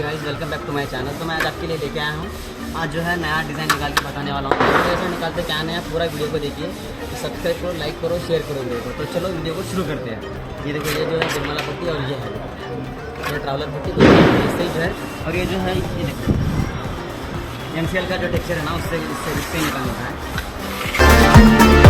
Guys, welcome back to my channel. तो मैं आज आपके लिए लेके आया हूँ। आज जो है नया डिज़ाइन निकाल के बताने वाला हूँ। तो कैसे निकालते क्या नया, पूरा वीडियो को देखिए। तो सब्सक्राइब करो, लाइक करो, शेयर करो वीडियो को। तो चलो वीडियो को शुरू करते हैं। ये देखो, ये जो है जयमाला पट्टी और ये है ये ट्रैवलर पट्टी, तो इससे जो है। और ये जो है ये देखो एमसीएल का जो टेक्सचर है ना, उससे निकालना है।